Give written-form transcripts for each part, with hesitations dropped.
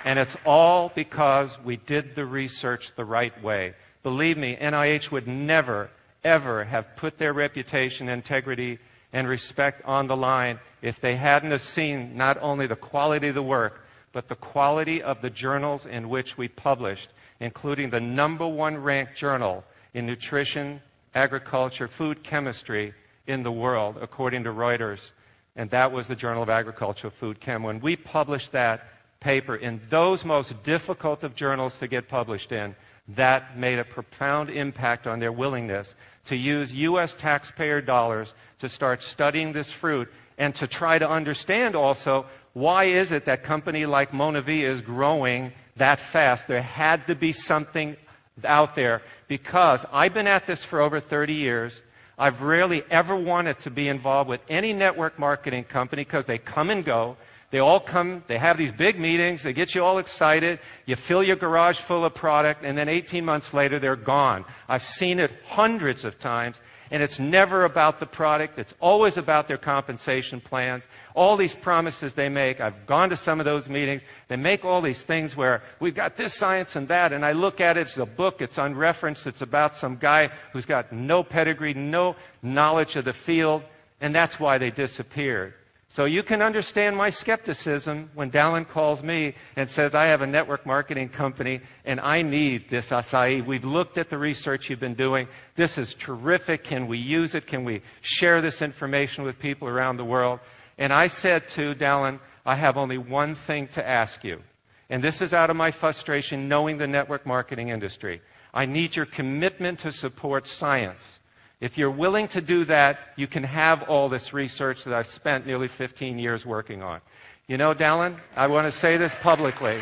And it's all because we did the research the right way. Believe me, NIH would never, ever have put their reputation, integrity, and respect on the line if they hadn't have seen not only the quality of the work, but the quality of the journals in which we published, including the #1 ranked journal in nutrition, agriculture, food chemistry in the world, according to Reuters. And that was the Journal of Agricultural Food Chem. When we published that paper in those most difficult of journals to get published in, that made a profound impact on their willingness to use U.S. taxpayer dollars to start studying this fruit and to try to understand also why is it that a company like Monavie is growing that fast. There had to be something out there, because I've been at this for over 30 years. I've rarely ever wanted to be involved with any network marketing company because they come and go. They all come, they have these big meetings, they get you all excited, you fill your garage full of product, and then 18 months later they're gone. I've seen it hundreds of times, and it's never about the product. It's always about their compensation plans. All these promises they make. I've gone to some of those meetings. They make all these things where we've got this science and that, and I look at it, it's a book, it's unreferenced, it's about some guy who's got no pedigree, no knowledge of the field, and that's why they disappeared. So you can understand my skepticism when Dallin calls me and says, I have a network marketing company and I need this acai. We've looked at the research you've been doing. This is terrific. Can we use it? Can we share this information with people around the world? And I said to Dallin, I have only one thing to ask you. And this is out of my frustration knowing the network marketing industry. I need your commitment to support science. If you're willing to do that, you can have all this research that I've spent nearly 15 years working on. You know, Dallin, I want to say this publicly,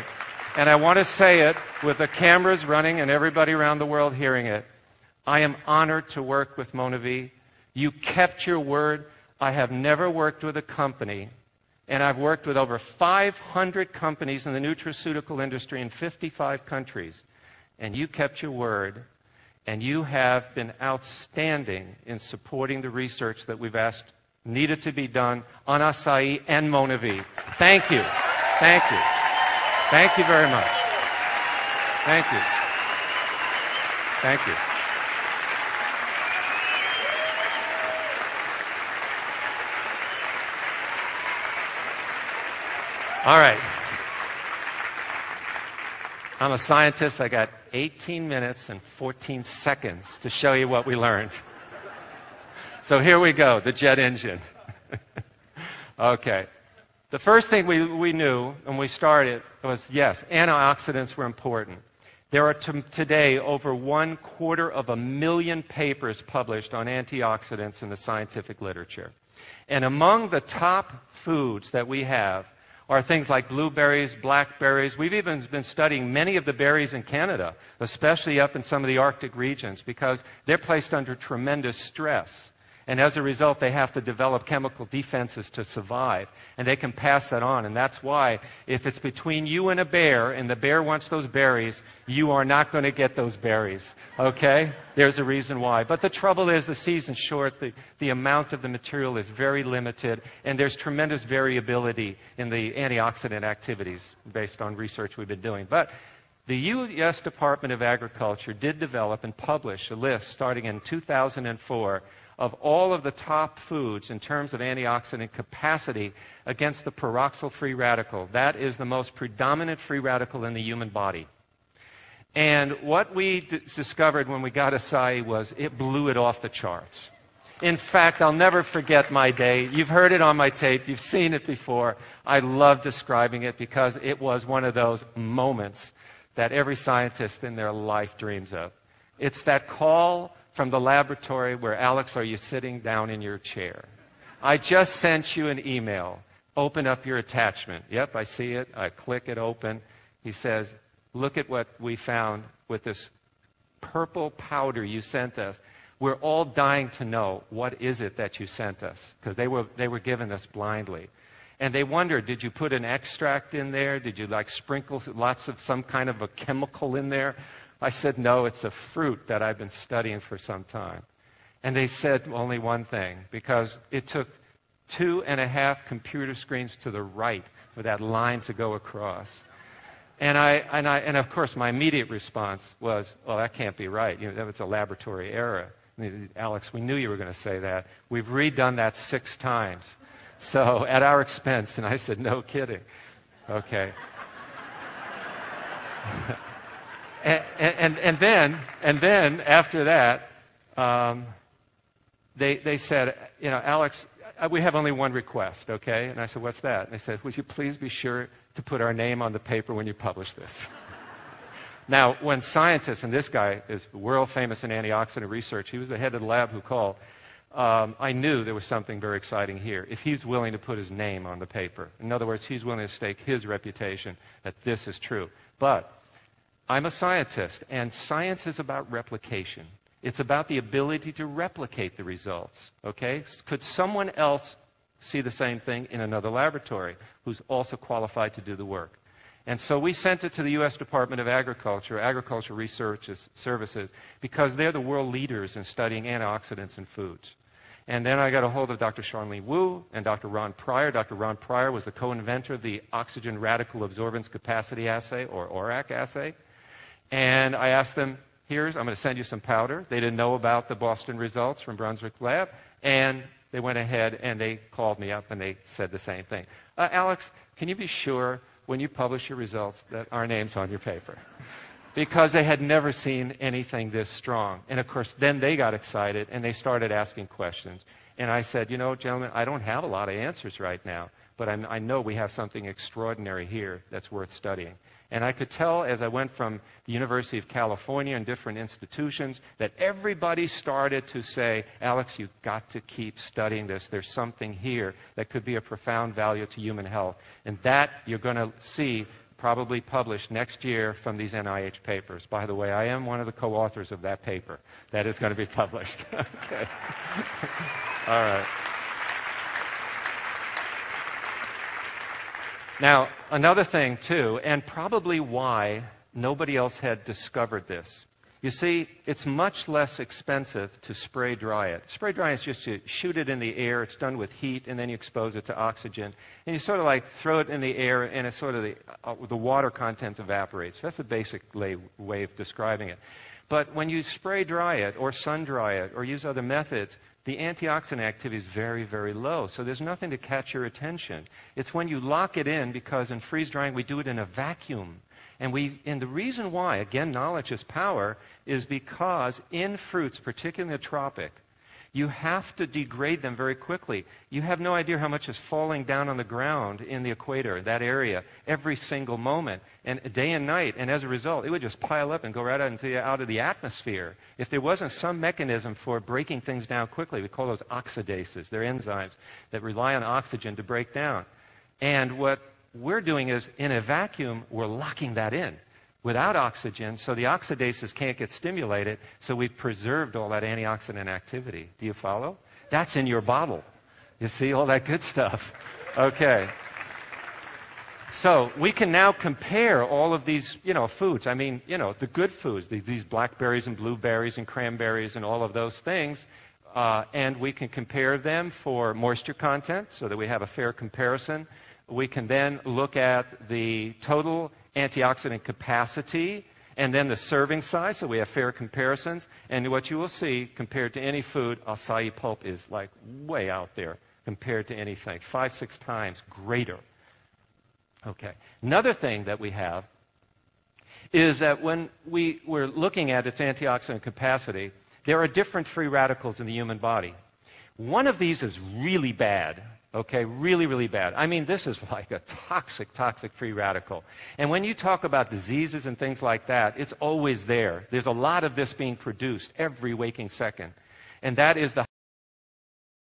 and I want to say it with the cameras running and everybody around the world hearing it. I am honored to work with Monavie. You kept your word. I have never worked with a company, and I've worked with over 500 companies in the nutraceutical industry in 55 countries, and you kept your word. And you have been outstanding in supporting the research that we've asked needed to be done on acai and Monavie. Thank you. Thank you. Thank you very much. Thank you. Thank you. All right. I'm a scientist. I got 18 minutes and 14 seconds to show you what we learned. So here we go, the jet engine. Okay. The first thing we knew when we started was, yes, antioxidants were important. There are today over 250,000 papers published on antioxidants in the scientific literature. And among the top foods that we have are things like blueberries, blackberries. We've even been studying many of the berries in Canada, especially up in some of the Arctic regions, because they're placed under tremendous stress. And as a result, they have to develop chemical defenses to survive. And they can pass that on. And that's why if it's between you and a bear, and the bear wants those berries, you are not going to get those berries. Okay? There's a reason why. But the trouble is the season's short. The amount of the material is very limited. And there's tremendous variability in the antioxidant activities based on research we've been doing. But the U.S. Department of Agriculture did develop and publish a list starting in 2004 of all of the top foods in terms of antioxidant capacity against the peroxyl free radical. That is the most predominant free radical in the human body. And what we discovered when we got acai was it blew it off the charts. In fact, I'll never forget my day. You've heard it on my tape. You've seen it before. I love describing it because it was one of those moments that every scientist in their life dreams of. It's that call from the laboratory where, Alex, are you sitting down in your chair? I just sent you an email. Open up your attachment. Yep, I see it. I click it open. He says, look at what we found with this purple powder you sent us. We're all dying to know what is it that you sent us, because they were given us blindly. And they wondered, did you put an extract in there? Did you sprinkle lots of some kind of a chemical in there? I said, no, it's a fruit that I've been studying for some time. And they said only one thing, because it took 2.5 computer screens to the right for that line to go across. And of course, my immediate response was, well, that can't be right. It's a laboratory error. Alex, we knew you were going to say that. We've redone that 6 times. So at our expense. And I said, no kidding. Okay. and then after that, they said, Alex, we have only one request, okay? And I said, what's that? And they said, would you please be sure to put our name on the paper when you publish this? Now, when scientists, and this guy is world famous in antioxidant research, he was the head of the lab who called, I knew there was something very exciting here. If he's willing to put his name on the paper. In other words, he's willing to stake his reputation that this is true. But I'm a scientist, and science is about replication. It's about the ability to replicate the results, okay? Could someone else see the same thing in another laboratory who's also qualified to do the work? And so we sent it to the U.S. Department of Agriculture Research Services, because they're the world leaders in studying antioxidants in foods. And then I got a hold of Dr. Charlene Wu and Dr. Ron Pryor. Dr. Ron Pryor was the co-inventor of the Oxygen Radical Absorbance Capacity Assay, or ORAC assay. And I asked them, I'm going to send you some powder. They didn't know about the Boston results from Brunswick Lab. And they went ahead and they called me up and they said the same thing. Alex, can you be sure when you publish your results that our name's on your paper? Because they had never seen anything this strong. And of course, then they got excited and they started asking questions. And I said, gentlemen, I don't have a lot of answers right now, but I know we have something extraordinary here that's worth studying. And I could tell as I went from the University of California and different institutions that everybody started to say, Alex, you've got to keep studying this. There's something here that could be of profound value to human health. And that you're going to see probably published next year from these NIH papers. By the way, I am one of the co-authors of that paper that is going to be published. Okay. All right. Now, another thing, too, and probably why nobody else had discovered this. You see, it's much less expensive to spray dry it. Spray dry is just to shoot it in the air. It's done with heat, and then you expose it to oxygen. And you sort of like throw it in the air, and it's sort of the water content evaporates. That's a basic way of describing it. But when you spray dry it, or sun dry it, or use other methods, the antioxidant activity is very, very low. So there's nothing to catch your attention. It's when you lock it in, because in freeze drying we do it in a vacuum. And the reason why, again, knowledge is power, is because in fruits, particularly in the tropic, you have to degrade them very quickly. You have no idea how much is falling down on the ground in the equator, that area, every single moment, and day and night. And as a result, it would just pile up and go right out of the atmosphere. If there wasn't some mechanism for breaking things down quickly, we call those oxidases. They're enzymes that rely on oxygen to break down. And what we're doing is, in a vacuum, we're locking that in without oxygen, so the oxidases can't get stimulated, so we've preserved all that antioxidant activity. Do you follow? That's in your bottle. You see all that good stuff. Okay. So we can now compare all of these, foods. I mean, the good foods, these blackberries and blueberries and cranberries and all of those things, and we can compare them for moisture content so that we have a fair comparison. We can then look at the total antioxidant capacity and then the serving size, so we have fair comparisons. And what you will see, compared to any food, acai pulp is like way out there compared to anything, 5-6 times greater. Okay. Another thing that we have is that when we were looking at its antioxidant capacity, there are different free radicals in the human body. One of these is really bad. Okay, really, really bad. I mean, this is like a toxic free radical. And when you talk about diseases and things like that, it's always there. There's a lot of this being produced every waking second. And that is the